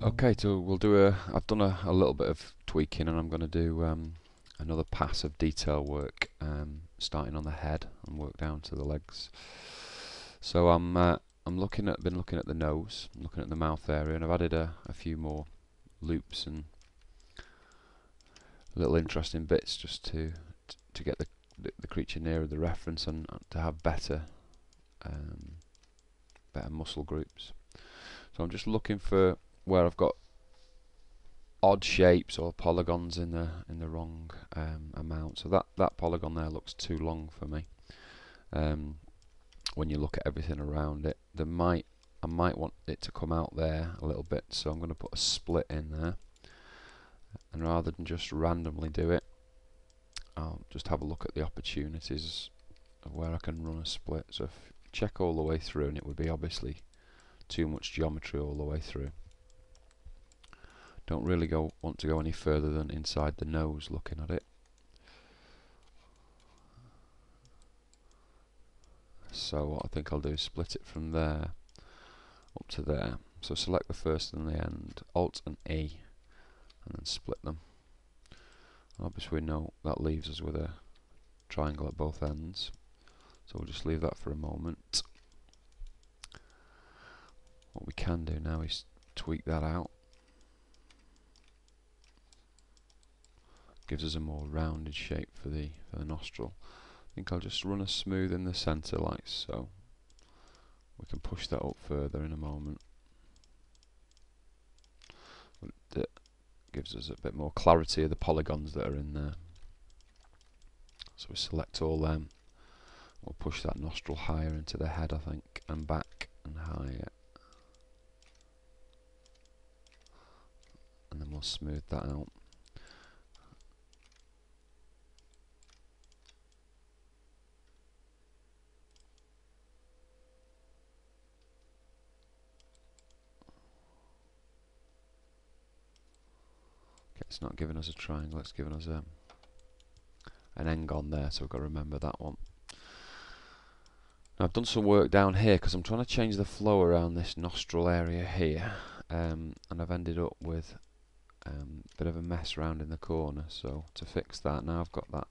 Okay, so we'll do I've done a little bit of tweaking, and I'm going to do another pass of detail work, starting on the head and work down to the legs. So been looking at the nose, looking at the mouth area, and I've added a few more loops and little interesting bits just to get the creature nearer the reference and to have better muscle groups. So I'm just looking for where I've got odd shapes or polygons in the wrong amount. So that polygon there looks too long for me. When you look at everything around it, I might want it to come out there a little bit, so I'm going to put a split in there, and rather than just randomly do it, I'll just have a look at the opportunities of where I can run a split. So if you check all the way through, and it would be obviously too much geometry all the way through. Don't really want to go any further than inside the nose looking at it. So what I think I'll do is split it from there up to there. So select the first and the end, Alt and E, and then split them. Obviously we know that leaves us with a triangle at both ends, so we'll just leave that for a moment. What we can do now is tweak that out. Gives us a more rounded shape for the nostril. I think I'll just run a smooth in the centre like so. We can push that up further in a moment. It gives us a bit more clarity of the polygons that are in there. So we select all them. We'll push that nostril higher into the head, I think, and back and higher. And then we'll smooth that out. It's not giving us a triangle, it's giving us an n-gon there, so we've got to remember that one. Now I've done some work down here because I'm trying to change the flow around this nostril area here, and I've ended up with a bit of a mess round in the corner. So to fix that, now I've got that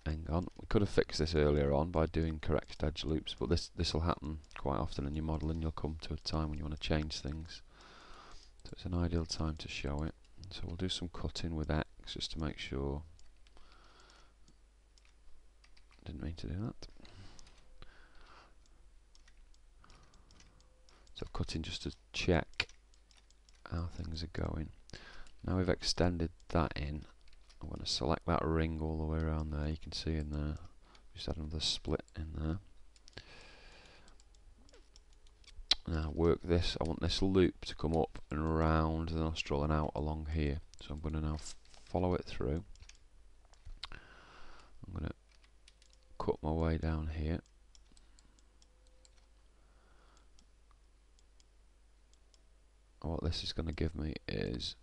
n-gon. We could have fixed this earlier on by doing correct edge loops, but this will happen quite often in your model, and you'll come to a time when you want to change things. So it's an ideal time to show it. So we'll do some cutting with X just to make sure. Didn't mean to do that. So cutting just to check how things are going. Now we've extended that in, I'm going to select that ring all the way around there. You can see in there, just add another split in there. Now work this, I want this loop to come up and around the nostril and out along here. So I'm going to now follow it through. I'm going to cut my way down here. And what this is going to give me is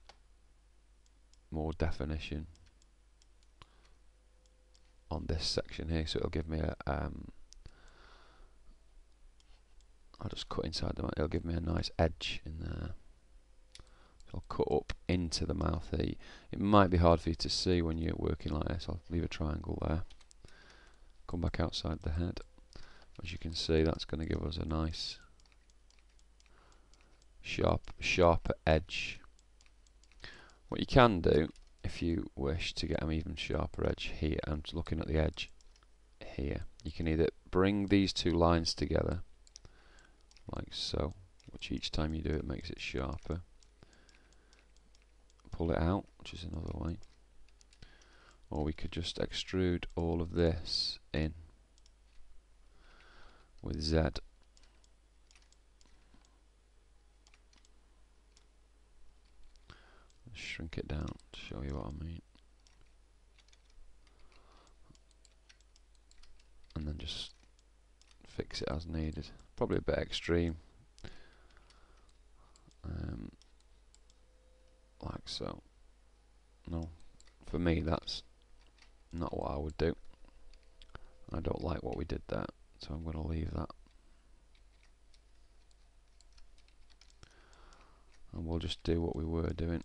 more definition on this section here. So it'll give me a I'll just cut inside the mouth. It'll give me a nice edge in there. So I'll cut up into the mouth here. It might be hard for you to see when you're working like this. I'll leave a triangle there. Come back outside the head. As you can see, that's going to give us a nice sharper edge. What you can do, if you wish to get an even sharper edge here, I'm just looking at the edge here. You can either bring these two lines together like so, which each time you do it makes it sharper. Pull it out, which is another way. Or we could just extrude all of this in with Z. Shrink it down to show you what I mean. And then just fix it as needed. Probably a bit extreme. Like so. No, for me that's not what I would do. I don't like what we did there, so I'm going to leave that. and we'll just do what we were doing.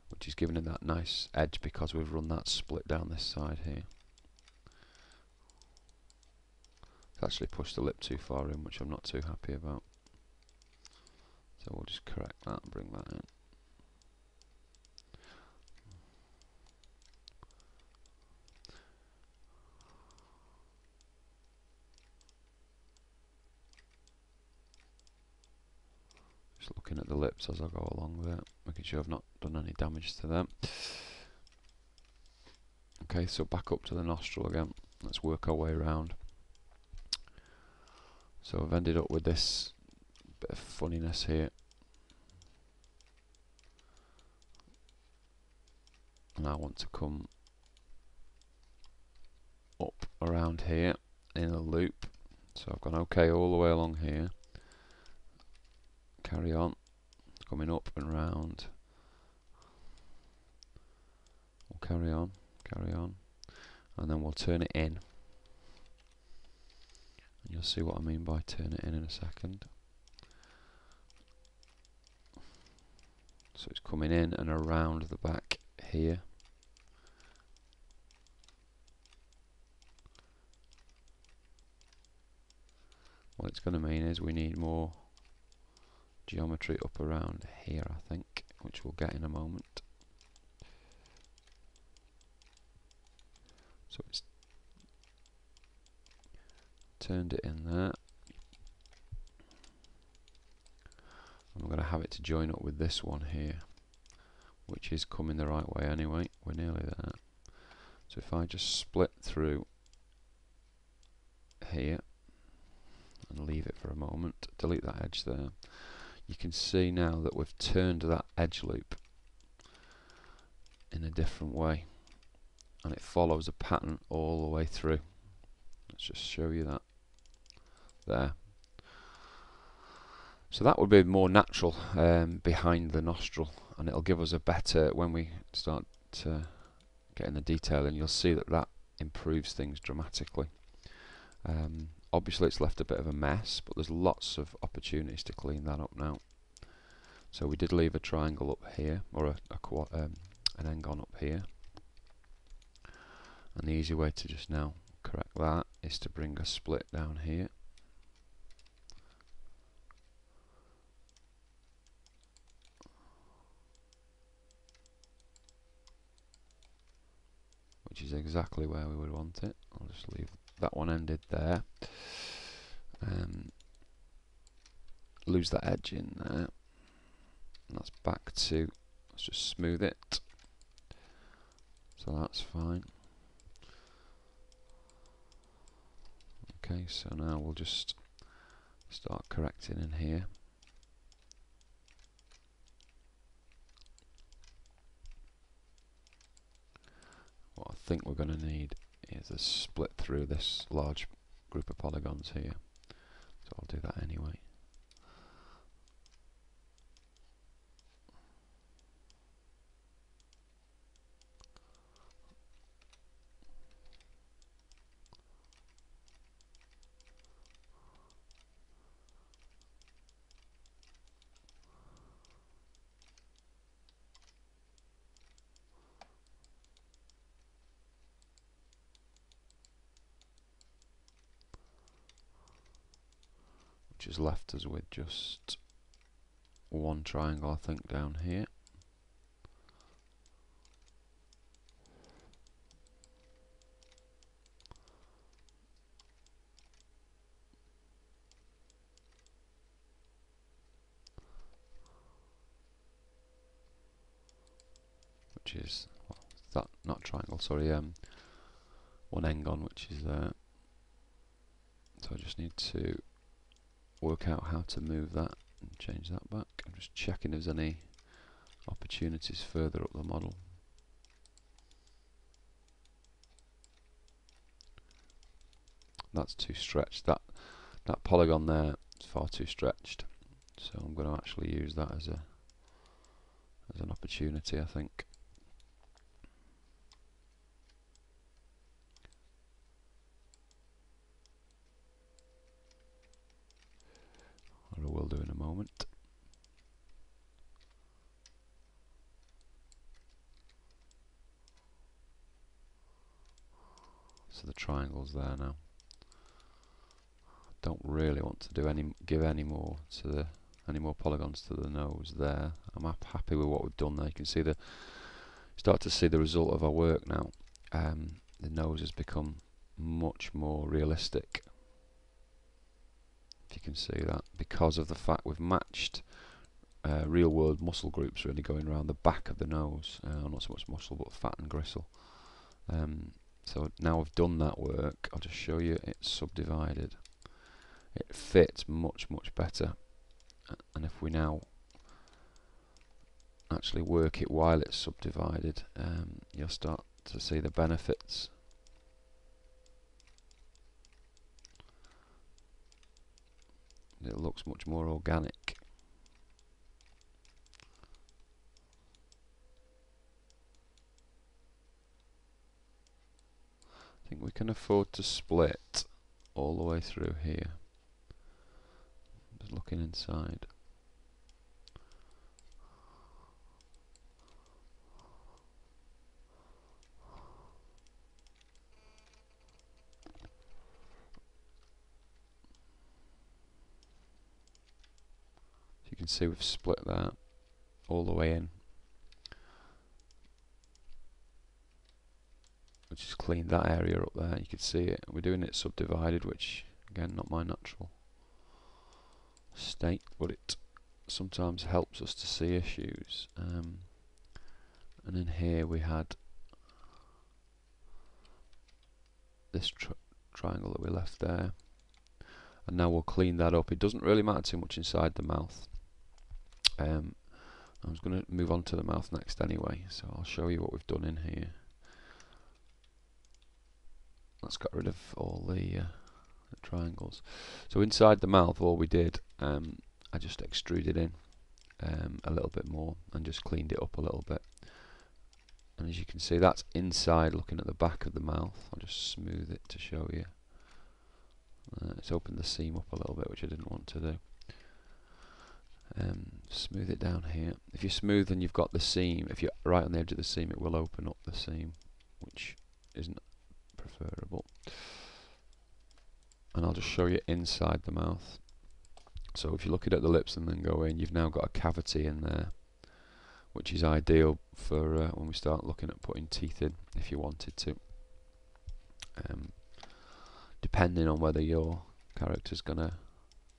Which is giving it that nice edge because we've run that split down this side here. It's actually pushed the lip too far in, which I'm not too happy about. So we'll just correct that and bring that in. Just looking at the lips as I go along there, making sure I've not done any damage to them. Okay, so back up to the nostril again. Let's work our way around. So I've ended up with this bit of funniness here. And I want to come up around here in a loop. So I've gone okay all the way along here. Carry on, coming up and round. We'll carry on, and then we'll turn it in. And you'll see what I mean by turn it in a second. So it's coming in and around the back here. What it's going to mean is we need more geometry up around here, I think, which we'll get in a moment. So it's turned it in there. I'm going to have it to join up with this one here, which is coming the right way anyway. We're nearly there. So if I just split through here and leave it for a moment, delete that edge there, you can see now that we've turned that edge loop in a different way, and it follows a pattern all the way through. Let's just show you that there. So that would be more natural behind the nostril, and it'll give us a better, when we start to get in the detail, and you'll see that that improves things dramatically. Obviously it's left a bit of a mess, but there's lots of opportunities to clean that up now. So we did leave a triangle up here, or an n-gon up here, and the easy way to just now correct that is to bring a split down here. Which is exactly where we would want it. I'll just leave that one ended there. Lose that edge in there. And that's back to, let's just smooth it. So that's fine. Okay, so now we'll just start correcting in here. What I think we're going to need is a split through this large group of polygons here. So I'll do that anyway. Which has left us with just one triangle, I think, down here. Which is, well, that, not triangle, sorry, one n-gon, which is there. So I just need to work out how to move that and change that back. I'm just checking if there's any opportunities further up the model. That's too stretched. That polygon there is far too stretched. So I'm going to actually use that as an opportunity, I think. moment. So the triangle's there now. Don't really want to do give any more polygons to the nose there. I'm happy with what we've done there. You can see start to see the result of our work now. The nose has become much more realistic. If you can see that, because of the fact we've matched real world muscle groups really going around the back of the nose, not so much muscle but fat and gristle. So now we've done that work, I'll just show you it's subdivided. It fits much better, and if we now actually work it while it's subdivided, you'll start to see the benefits. It looks much more organic. I think we can afford to split all the way through here. Just looking inside. You can see we've split that all the way in, which has cleaned that area up there. You can see it. We're doing it subdivided, which again, not my natural state, but it sometimes helps us to see issues. And in here we had this triangle that we left there, and now we'll clean that up. It doesn't really matter too much inside the mouth. I was going to move on to the mouth next anyway, so I'll show you what we've done in here. Let's get rid of all the triangles. So inside the mouth, all we did, I just extruded in a little bit more and just cleaned it up a little bit. And as you can see, that's inside looking at the back of the mouth. I'll just smooth it to show you. It's opened the seam up a little bit, which I didn't want to do. Smooth it down here. If you smooth and you've got the seam, if you're right on the edge of the seam, it will open up the seam, which isn't preferable. And I'll just show you inside the mouth. So if you're looking at the lips and then go in, you've now got a cavity in there, which is ideal for when we start looking at putting teeth in, if you wanted to. Depending on whether your character's going to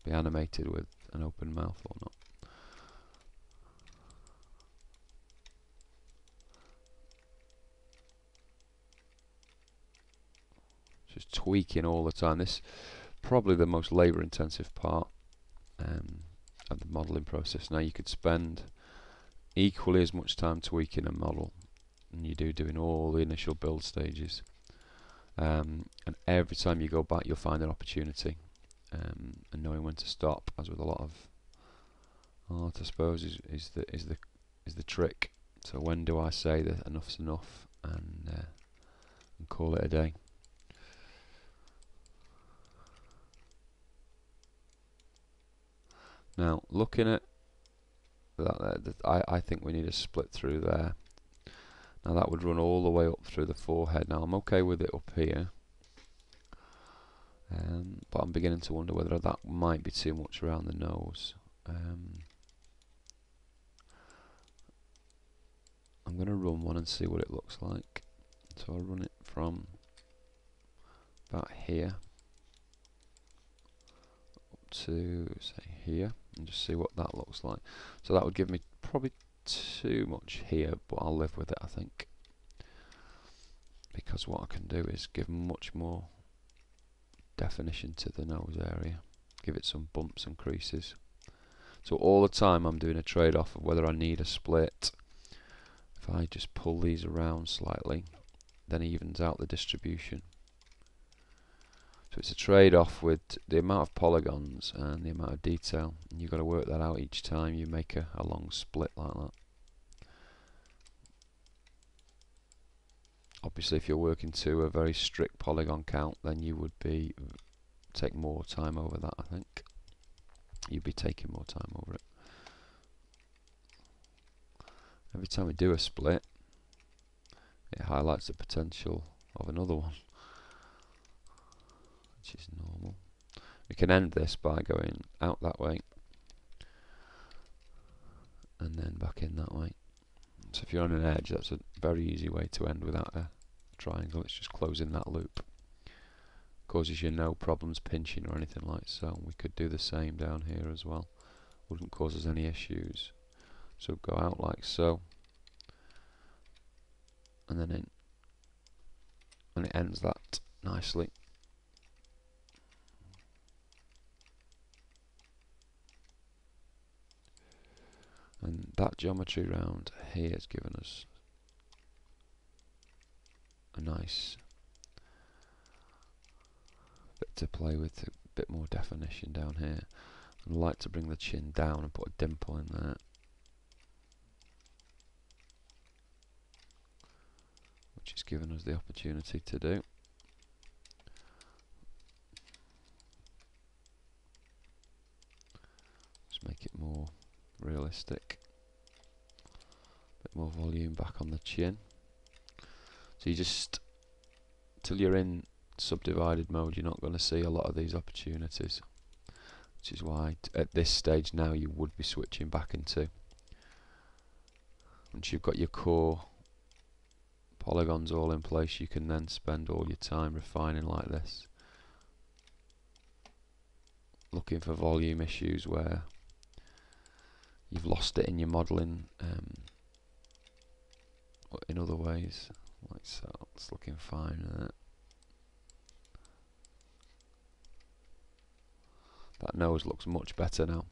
be animated with an open mouth or not. Just tweaking all the time. This is probably the most labour intensive part of the modelling process. Now you could spend equally as much time tweaking a model than you do doing all the initial build stages, and every time you go back you'll find an opportunity, and knowing when to stop, as with a lot of art, I suppose, is the trick. So when do I say that enough's enough and call it a day? Now looking at that, I think we need a split through there. Now that would run all the way up through the forehead. Now I'm okay with it up here, but I'm beginning to wonder whether that might be too much around the nose. I'm going to run one and see what it looks like. So I'll run it from about here up to say here and just see what that looks like. So that would give me probably too much here, but I'll live with it, I think, because what I can do is give much more definition to the nose area, give it some bumps and creases. So all the time I'm doing a trade-off of whether I need a split. If I just pull these around slightly, then it evens out the distribution. So it's a trade-off with the amount of polygons and the amount of detail, and you've got to work that out each time you make a long split like that. Obviously if you're working to a very strict polygon count, then you would take more time over that, I think. you'd be taking more time over it. Every time we do a split, it highlights the potential of another one, which is normal. We can end this by going out that way and then back in that way. So if you're on an edge, that's a very easy way to end without a triangle. It's just closing that loop. Causes you no problems pinching or anything like so. We could do the same down here as well. Wouldn't cause us any issues. So go out like so, and then in, and it ends that nicely. And that geometry round here has given us a nice bit to play with, a bit more definition down here. I'd like to bring the chin down and put a dimple in there, which has given us the opportunity to do. Just make it more realistic. Bit more volume back on the chin. So you just, till you're in subdivided mode, you're not going to see a lot of these opportunities, which is why at this stage now you would be switching back into, once you've got your core polygons all in place, you can then spend all your time refining like this, looking for volume issues where you've lost it in your modelling in other ways, like so. It's looking fine. That nose looks much better now.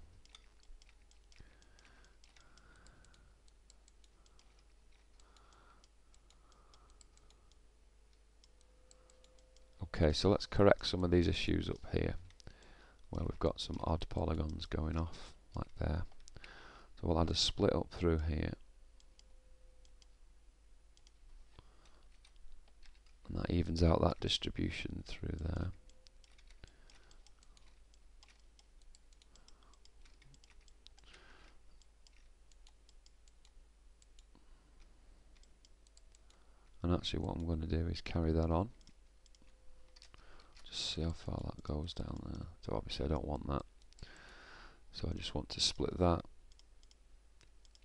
Okay, so let's correct some of these issues up here, where we've got some odd polygons going off, like there. So we'll add a split up through here. And that evens out that distribution through there. And actually what I'm going to do is carry that on. Just see how far that goes down there. So obviously I don't want that. So I just want to split that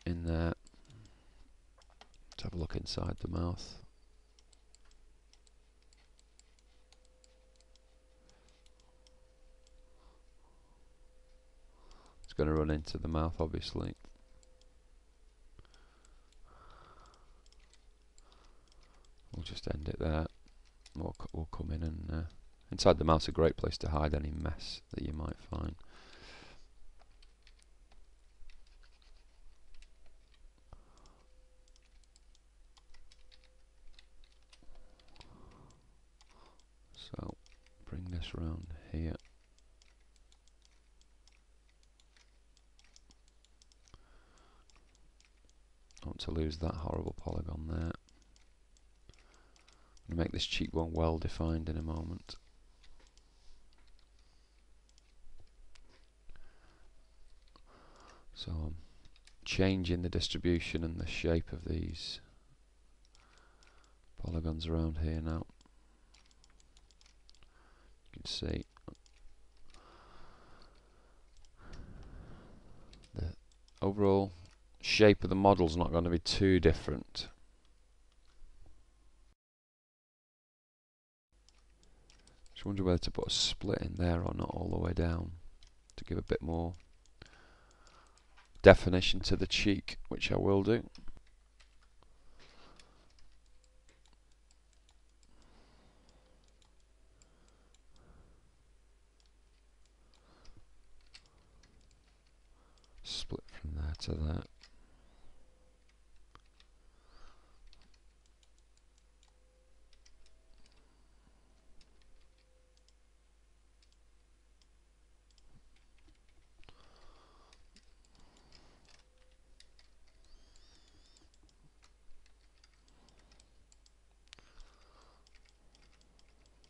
in there. Let's have a look inside the mouth. It's going to run into the mouth obviously. We'll just end it there. We'll come in and inside the mouth's a great place to hide any mess that you might find. So bring this round here. I want to lose that horrible polygon there. I'm going to make this cheekbone well defined in a moment. So I'm changing the distribution and the shape of these polygons around here now. You can see the overall shape of the model is not going to be too different. Just wonder whether to put a split in there or not all the way down to give a bit more definition to the cheek, which I will do. Split from there to there.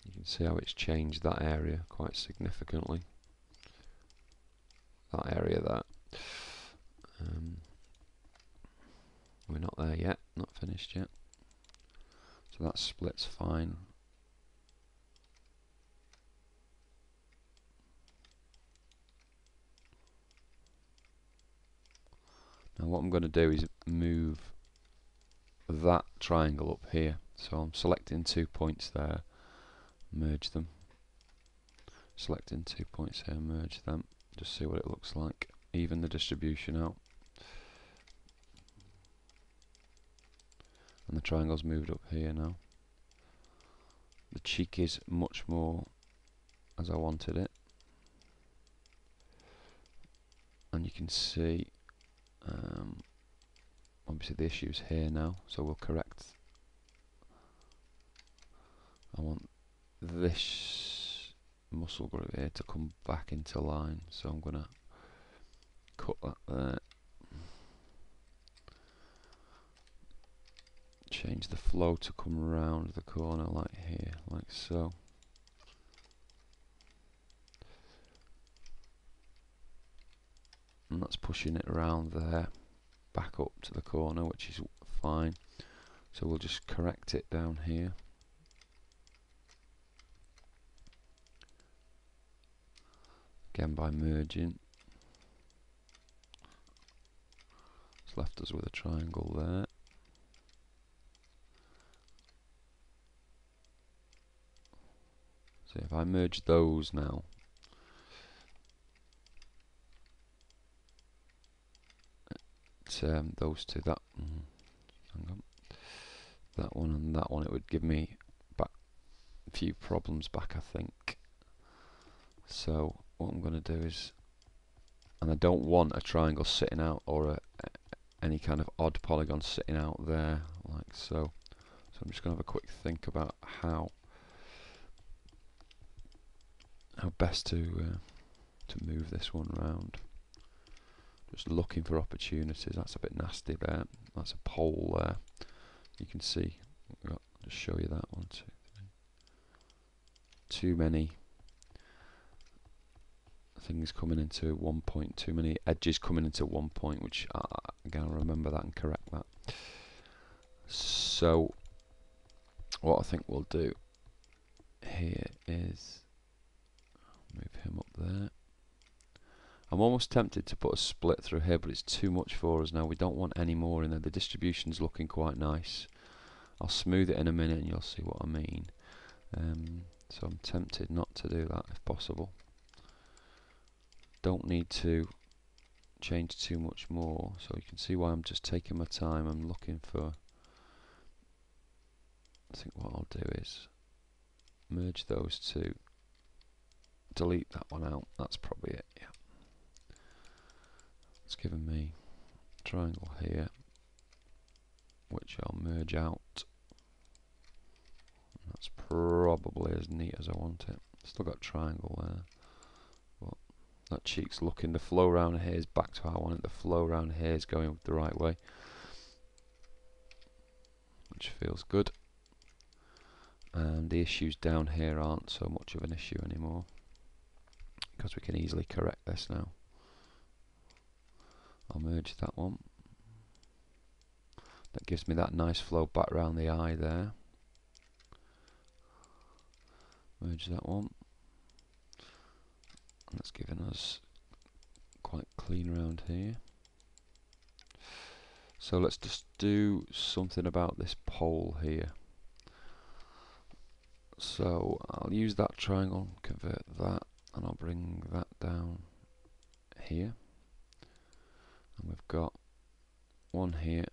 You can see how it's changed that area quite significantly. that area there. We're not there yet, not finished yet. So that split's fine. Now what I'm going to do is move that triangle up here. So I'm selecting 2 points there, merge them. Selecting 2 points here, merge them. Just see what it looks like. Even the distribution out. And the triangle's moved up here now. The cheek is much more as I wanted it. And you can see obviously the issue's here now, so we'll correct. I want this muscle group here to come back into line, so I'm going to cut that there. Change the flow to come around the corner like here, like so. And that's pushing it around there, back up to the corner, which is fine. So we'll just correct it down here. Again by merging. It's left us with a triangle there. So if I merge those now, those two, that hang on, that one and that one, it would give me back a few problems back, I think. So what I'm going to do is, and I don't want a triangle sitting out or any kind of odd polygon sitting out there like so. So I'm just going to have a quick think about how best to move this one round. Just looking for opportunities. That's a bit nasty there. That's a pole there. You can see. I'll just show you that one. 2, 3. Too many things coming into 1 point. Too many edges coming into 1 point. Which again, I'll remember that and correct that. So what I think we'll do here is move him up there. I'm almost tempted to put a split through here, but it's too much for us now. We don't want any more in there. The distribution's looking quite nice. I'll smooth it in a minute and you'll see what I mean. So I'm tempted not to do that if possible. Don't need to change too much more, so you can see why I'm just taking my time. I'm looking for, I think what I'll do is merge those two, delete that one out. That's probably it, yeah. It's given me a triangle here, which I'll merge out. That's probably as neat as I want it. Still got a triangle there, but that cheek's looking. The flow around here is back to how I want it. The flow around here is going the right way, which feels good. And the issues down here aren't so much of an issue anymore, because we can easily correct this now. I'll merge that one. That gives me that nice flow back around the eye there. Merge that one. And that's giving us quite clean around here. So let's just do something about this pole here. So I'll use that triangle, convert that, and I'll bring that down here. And we've got one here.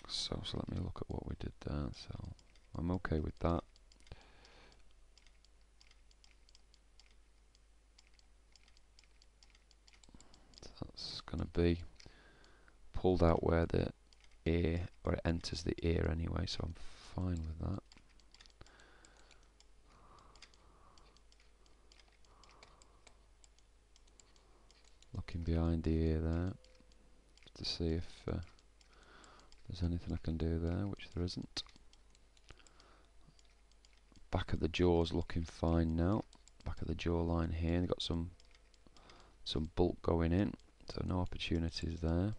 So let me look at what we did there. So I'm okay with that. So that's going to be pulled out where the ear, or it enters the ear anyway, so I'm fine with that. Looking behind the ear there to see if there's anything I can do there, which there isn't. Back of the jaw's looking fine now. Back back of the jawline here. They've got some bulk going in, so no opportunities there.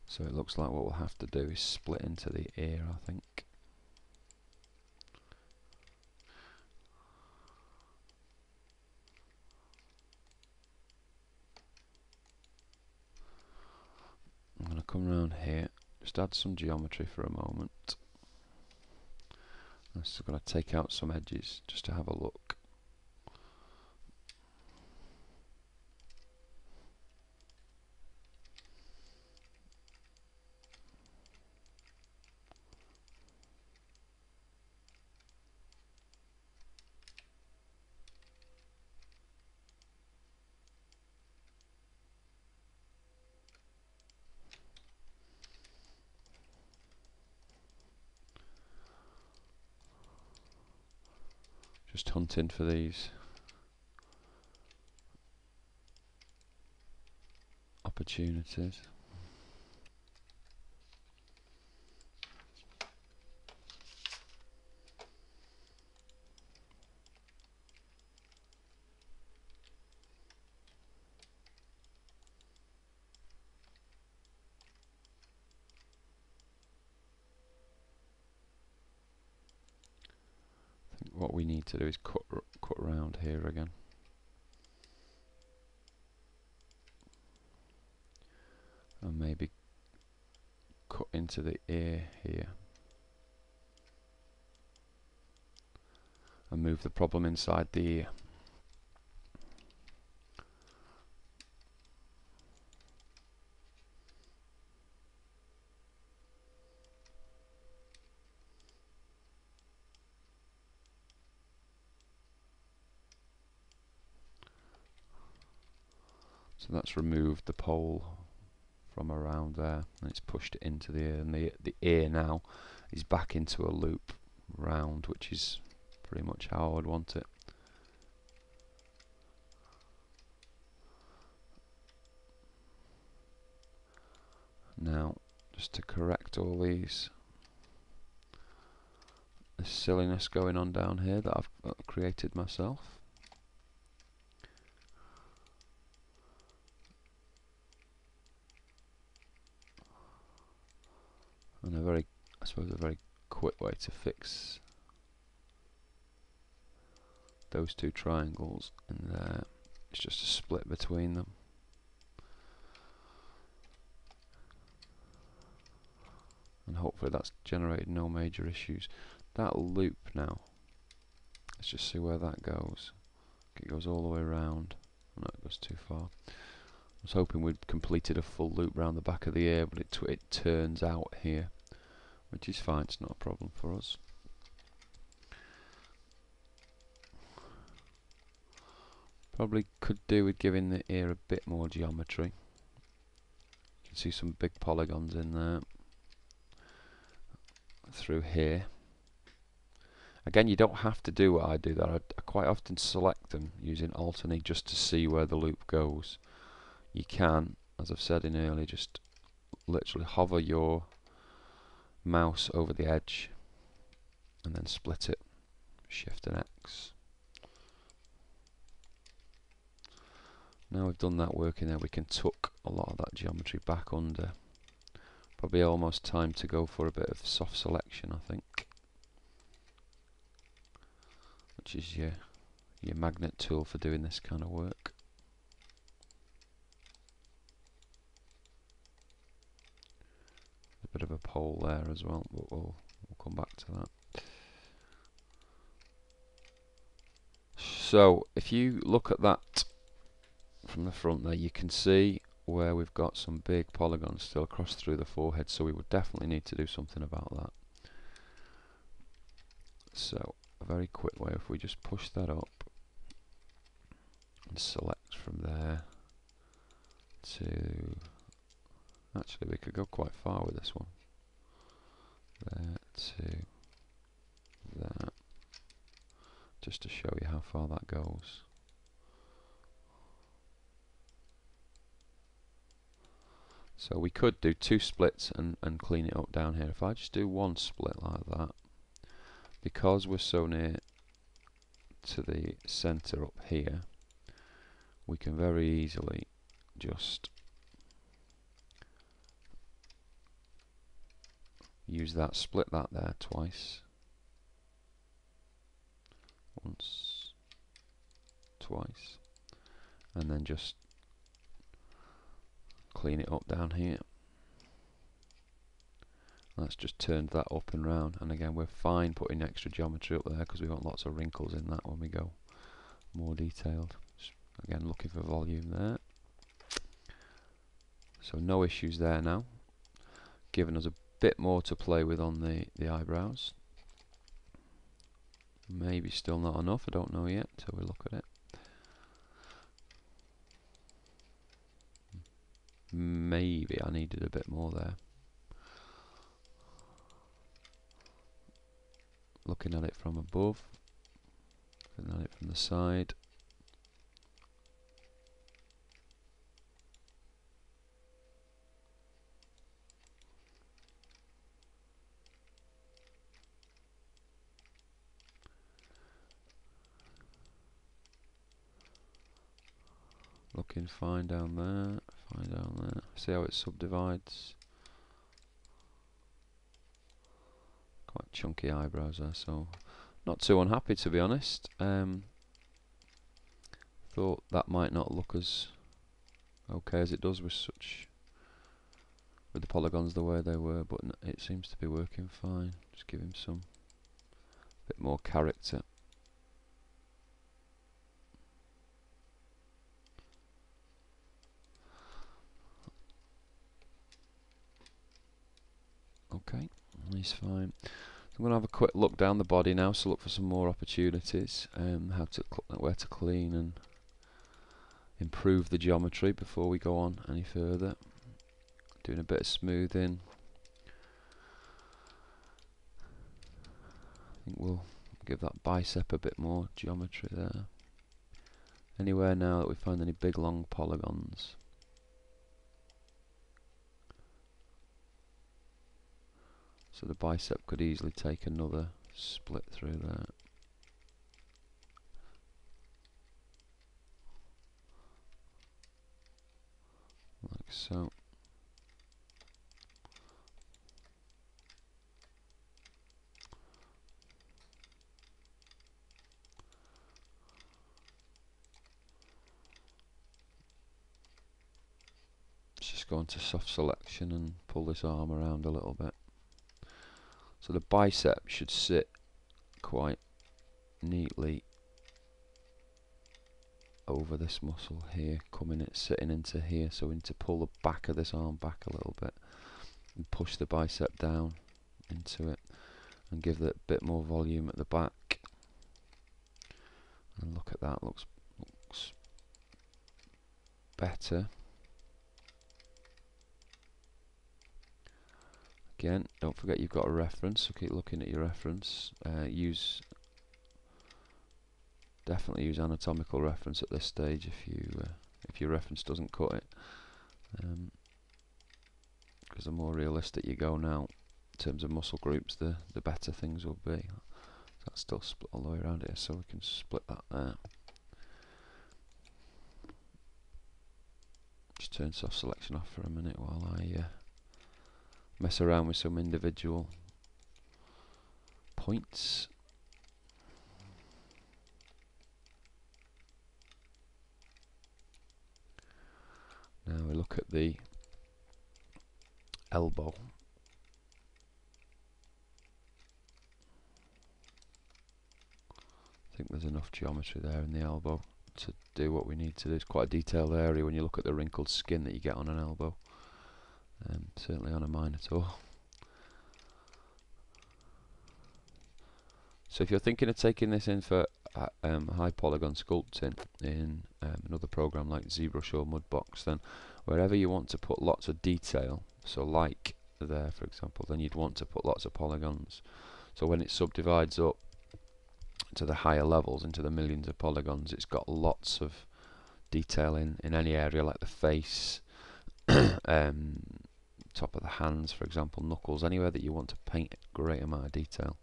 So it looks like what we'll have to do is split into the ear, I think. I'm going to come around here, just add some geometry for a moment. I'm still going to take out some edges just to have a look. Just hunting for these opportunities. I think what we need to do is cut around here again. And maybe cut into the ear here. And move the problem inside the ear. So that's removed the pole from around there, and it's pushed it into the ear, and the ear now is back into a loop round, which is pretty much how I would want it. Now, just to correct all this silliness going on down here that I've created myself. And I suppose a very quick way to fix those two triangles in there is just a split between them. And hopefully that's generated no major issues. That loop now, let's just see where that goes. It goes all the way around. Oh, no, it goes too far. I was hoping we'd completed a full loop round the back of the ear, but it turns out here, which is fine, it's not a problem for us. Probably could do with giving the ear a bit more geometry. You can see some big polygons in there. Through here. Again, you don't have to do what I do there. I quite often select them using alternate just to see where the loop goes. You can, as I've said in earlier, just literally hover your mouse over the edge and then split it. Shift and X. Now we've done that work in there, we can tuck a lot of that geometry back under. Probably almost time to go for a bit of soft selection, I think. Which is your magnet tool for doing this kind of work. A bit of a pole there as well, but we'll come back to that. So if you look at that from the front there, you can see where we've got some big polygons still across through the forehead, so we would definitely need to do something about that. So a very quick way, if we just push that up and select from there to, actually we could go quite far with this one, there to there, just to show you how far that goes. So we could do 2 splits and clean it up down here. If I just do 1 split like that, because we're so near to the center up here, we can very easily just use that, split that there twice. Once, twice, and then just clean it up down here. Let's just turn that up and round, and again we're fine putting extra geometry up there because we want lots of wrinkles in that when we go more detailed. Just again looking for volume there. So no issues there now. Giving us a bit more to play with on the eyebrows. Maybe still not enough, I don't know yet till we look at it. Maybe I needed a bit more there. Looking at it from above, looking at it from the side. Looking fine down there, fine down there. See how it subdivides? Quite chunky eyebrows there, so not too unhappy to be honest. Thought that might not look as okay as it does with the polygons the way they were, but it seems to be working fine. Just give him some bit more character. Okay, he's fine. So I'm going to have a quick look down the body now, so look for some more opportunities, where to clean and improve the geometry before we go on any further. Doing a bit of smoothing. I think we'll give that bicep a bit more geometry there. Anywhere now that we find any big long polygons. So the bicep could easily take another split through there. Like so. Let's just go into soft selection and pull this arm around a little bit. So the bicep should sit quite neatly over this muscle here, sitting into here, so we need to pull the back of this arm back a little bit and push the bicep down into it and give it a bit more volume at the back. And look at that, looks better. Again, don't forget you've got a reference, so keep looking at your reference. Definitely use anatomical reference at this stage if your reference doesn't cut it, because the more realistic you go now in terms of muscle groups, the better things will be. So that's still split all the way around here, so we can split that there. Just turn soft selection off for a minute while I mess around with some individual points. Now we look at the elbow. I think there's enough geometry there in the elbow to do what we need to do. It's quite a detailed area when you look at the wrinkled skin that you get on an elbow. Certainly on a Minotaur. So if you're thinking of taking this in for high polygon sculpting in another program like ZBrush or Mudbox, then wherever you want to put lots of detail, so like there for example, then you'd want to put lots of polygons. So when it subdivides up to the higher levels, into the millions of polygons, it's got lots of detail in any area, like the face, top of the hands, for example, knuckles, anywhere that you want to paint a great amount of detail.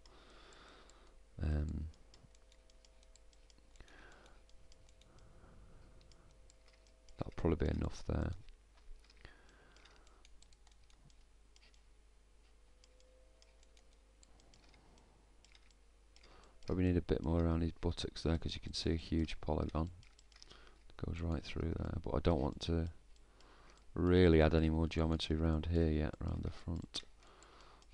That'll probably be enough there. Probably need a bit more around his buttocks there, because you can see a huge polygon that goes right through there, but I don't want to really add any more geometry around here yet, around the front.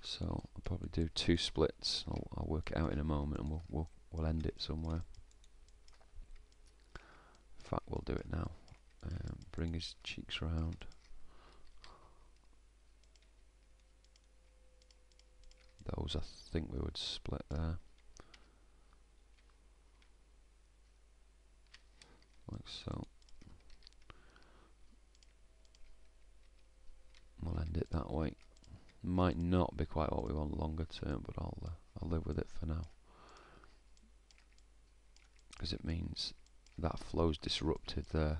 So I'll probably do 2 splits. I'll work it out in a moment, and we'll end it somewhere. In fact, we'll do it now. Bring his cheeks round. Those I think we would split there, like so. We'll end it that way. Might not be quite what we want longer term, but I'll live with it for now, because it means that flow's disrupted there.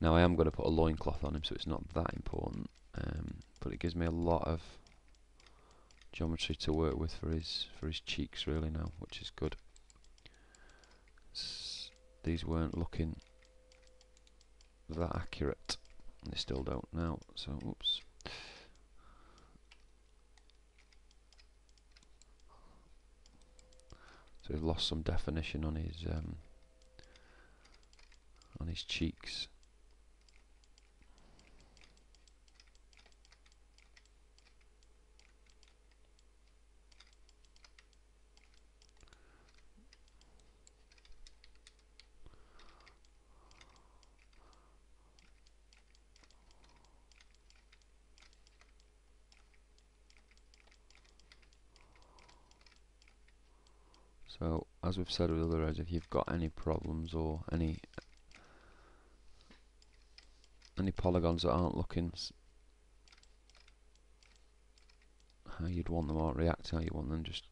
Now I am going to put a loincloth on him, so it's not that important, but it gives me a lot of geometry to work with for his cheeks really now, which is good. These weren't looking that accurate, and they still don't now, so oops. So he's lost some definition on his cheeks. So, as we've said with other areas, if you've got any problems or any polygons that aren't looking how you'd want them, or reacting how you want them, just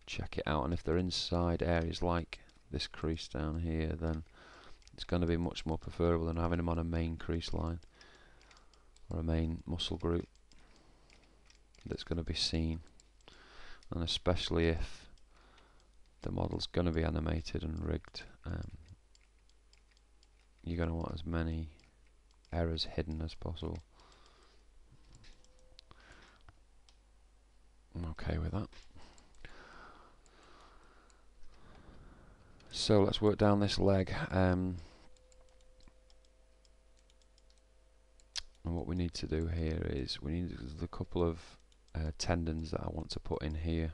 check it out. And if they're inside areas like this crease down here, then it's going to be much more preferable than having them on a main crease line or a main muscle group that's going to be seen. And especially if the model's going to be animated and rigged, you're going to want as many errors hidden as possible. I'm okay with that. So let's work down this leg, and what we need to do here is we need a couple of tendons that I want to put in here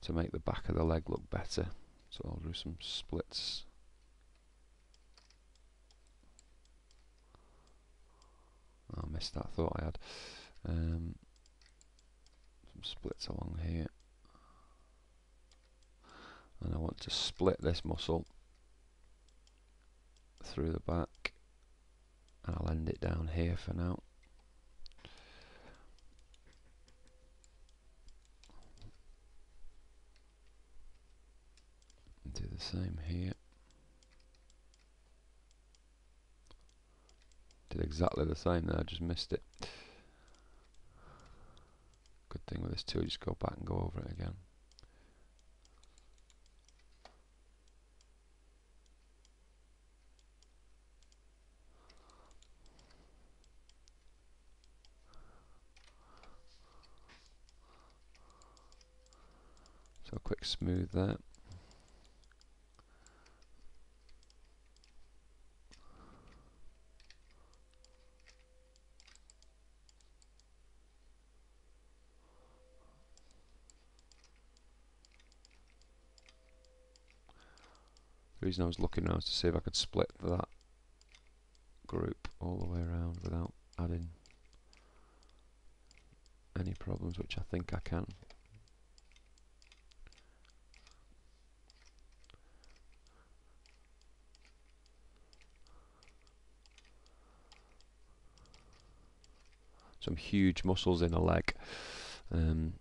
to make the back of the leg look better. So I'll do some splits. I missed that thought I had. Some splits along here, and I want to split this muscle through the back, and I'll end it down here for now. Do the same here. Did exactly the same there, I just missed it. Good thing with this tool, just go back and go over it again. So a quick smooth there. The reason I was looking now is to see if I could split that group all the way around without adding any problems, which I think I can. Some huge muscles in a leg, and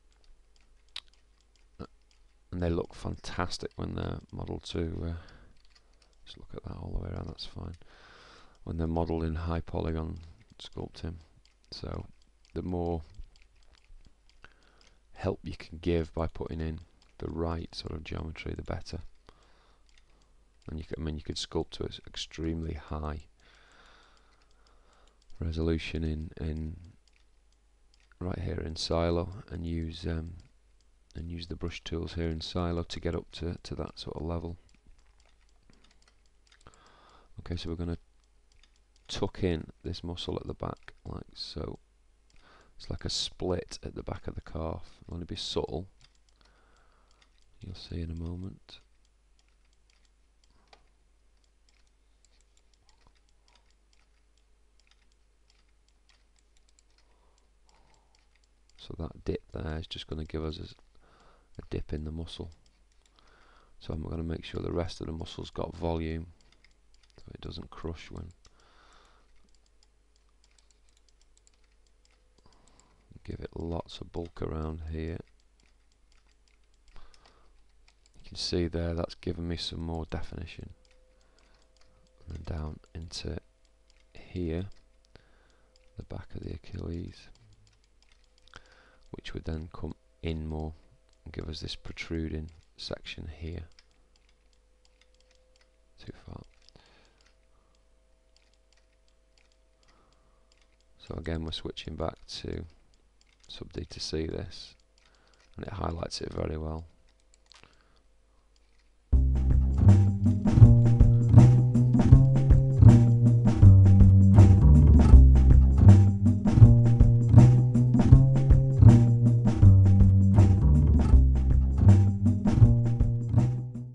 they look fantastic when they're modelled to just look at that all the way around, that's fine, when they're modelled in high polygon sculpting. So the more help you can give by putting in the right sort of geometry, the better. And you could sculpt to an extremely high resolution in right here in Silo, and use the brush tools here in Silo to get up to that sort of level. Okay, so we're going to tuck in this muscle at the back like so. It's like a split at the back of the calf. It'll only be subtle. You'll see in a moment. So that dip there is just going to give us a dip in the muscle. So I'm going to make sure the rest of the muscle's got volume, so it doesn't crush when. Give it lots of bulk around here. You can see there that's given me some more definition. And then down into here, the back of the Achilles, which would then come in more and give us this protruding section here. Too far. So again, we're switching back to sub D to see this, and it highlights it very well.